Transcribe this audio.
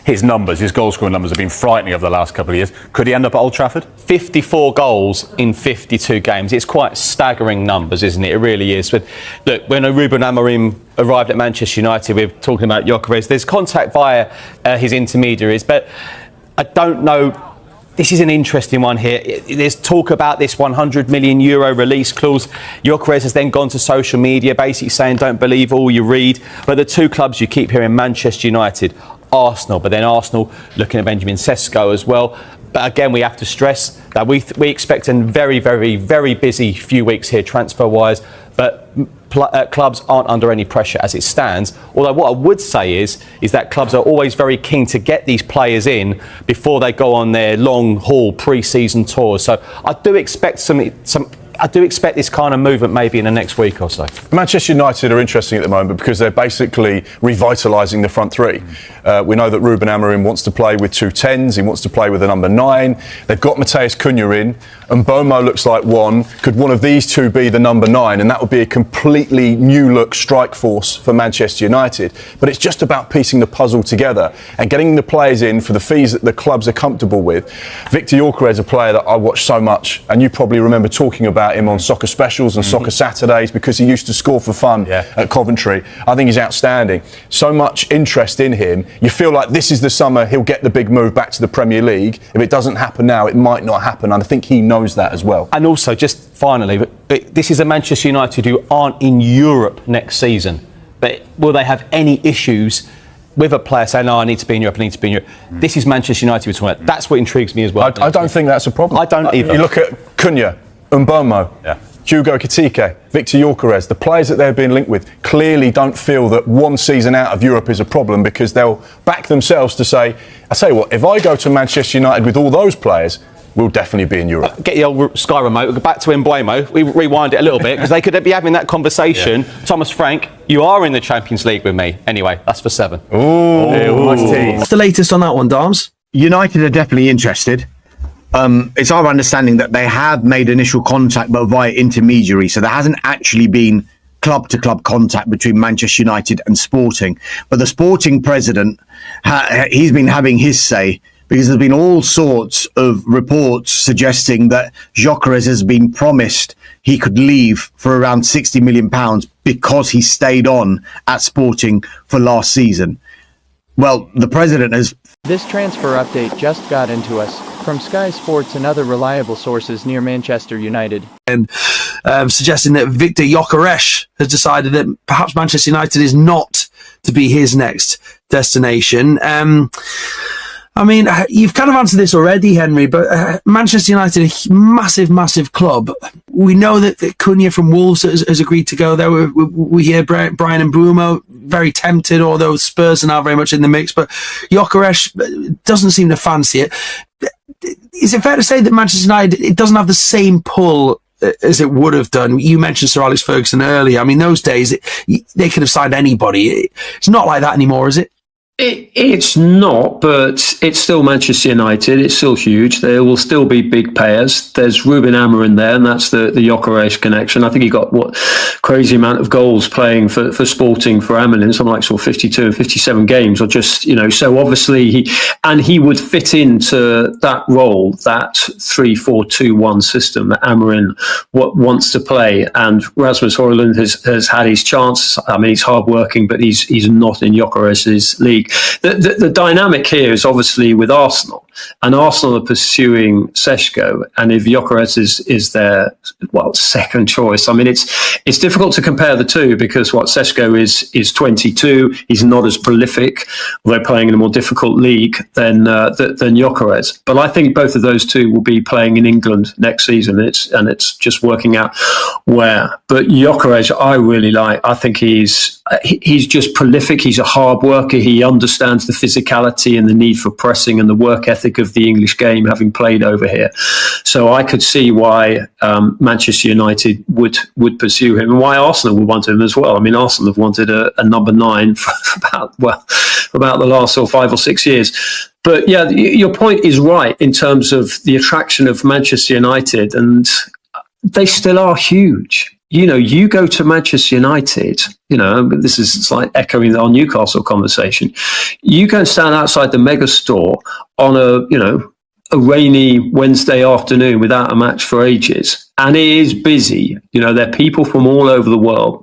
His numbers, his goal scoring numbers have been frightening over the last couple of years. Could he end up at Old Trafford? 54 goals in 52 games. It's quite staggering numbers, isn't it? It really is. But look, when Reuben Amorim arrived at Manchester United, we were talking about Gyökeres. There's contact via his intermediaries, but I don't know. This is an interesting one here. There's talk about this €100 million release clause. Gyökeres has then gone to social media basically saying don't believe all you read. But the two clubs you keep hearing, Manchester United, Arsenal, but then Arsenal looking at Benjamin Sesko as well. But again, we have to stress that we expect a very, very, very busy few weeks here transfer-wise. But clubs aren't under any pressure as it stands. Although what I would say is that clubs are always very keen to get these players in before they go on their long-haul pre-season tours. So I do expect I do expect this kind of movement maybe in the next week or so. Manchester United are interesting at the moment because they're basically revitalising the front three. We know that Reuben Amorim wants to play with two 10s, he wants to play with a number 9. They've got Matheus Cunha in, and Bomo looks like one. Could one of these two be the number 9? And that would be a completely new look strike force for Manchester United. But it's just about piecing the puzzle together and getting the players in for the fees that the clubs are comfortable with. Viktor Gyökeres is a player that I watch so much, and you probably remember talking about him on Soccer Specials and Soccer Saturdays because he used to score for fun at Coventry. I think he's outstanding. So much interest in him. You feel like this is the summer he'll get the big move back to the Premier League. If it doesn't happen now, it might not happen, and I think he knows that as well. And also, just finally, this is a Manchester United who aren't in Europe next season. But will they have any issues with a player saying, no, I need to be in Europe, I need to be in Europe? This is Manchester United we're talking about. That's what intrigues me as well. I don't think that's a problem. I don't either. You look at Cunha, Mbomo, Hugo Ekitike, Viktor Gyökeres, the players that they're being linked with clearly don't feel that one season out of Europe is a problem because they'll back themselves to say, I tell you what, if I go to Manchester United with all those players, we'll definitely be in Europe. Get the old Sky remote, we'll go back to Mbuemo, we rewind it a little bit because they could be having that conversation. Thomas Frank, you are in the Champions League with me. Anyway, that's for 7. What's the latest on that one, Darms? United are definitely interested. It's our understanding that they have made initial contact, but via intermediary. So there hasn't actually been club-to-club contact between Manchester United and Sporting. But the Sporting president, he's been having his say because there's been all sorts of reports suggesting that Gyökeres has been promised he could leave for around £60 million because he stayed on at Sporting for last season. Well, the president has... This transfer update just got into us from Sky Sports and other reliable sources near Manchester United. And suggesting that Viktor Gyökeres has decided that perhaps Manchester United is not to be his next destination. I mean, you've kind of answered this already, Henry, but Manchester United, a massive, massive club. We know that Cunha from Wolves has agreed to go there. We hear Brian Mbuemo very tempted, although Spurs are now very much in the mix, but Gyökeres doesn't seem to fancy it. Is it fair to say that Manchester United, it doesn't have the same pull as it would have done? You mentioned Sir Alex Ferguson earlier. I mean, those days, they could have signed anybody. It's not like that anymore, is it? It's not, but it's still Manchester United. It's still huge. There will still be big payers. There's Reuben Amorim there, and that's the Gyökeres connection. I think he got crazy amount of goals playing for Sporting for Amorim, something like sort of 52 and 57 games, or just, so obviously he would fit into that role, that 3-4-2-1 system that Amorim wants to play. And Rasmus Højlund has had his chance. I mean, he's hardworking, but he's not in Gyökeres' league. The dynamic here is obviously with Arsenal, and Arsenal are pursuing Sesko, and if Gyökeres is their second choice, I mean it's difficult to compare the two because Sesko is 22, he's not as prolific. They're playing in a more difficult league than Gyökeres, but I think both of those two will be playing in England next season. It's just working out where. But Gyökeres, I really like. I think he's just prolific. He's a hard worker. He understands the physicality and the need for pressing and the work ethic of the English game, having played over here. So I could see why Manchester United would pursue him, and why Arsenal would want him as well. I mean, Arsenal have wanted a number 9 for about the last 5 or 6 years. But yeah, your point is right in terms of the attraction of Manchester United, and they still are huge. you go to Manchester United, this is like echoing our Newcastle conversation. You go and stand outside the mega store on a rainy Wednesday afternoon without a match for ages, and it is busy. There are people from all over the world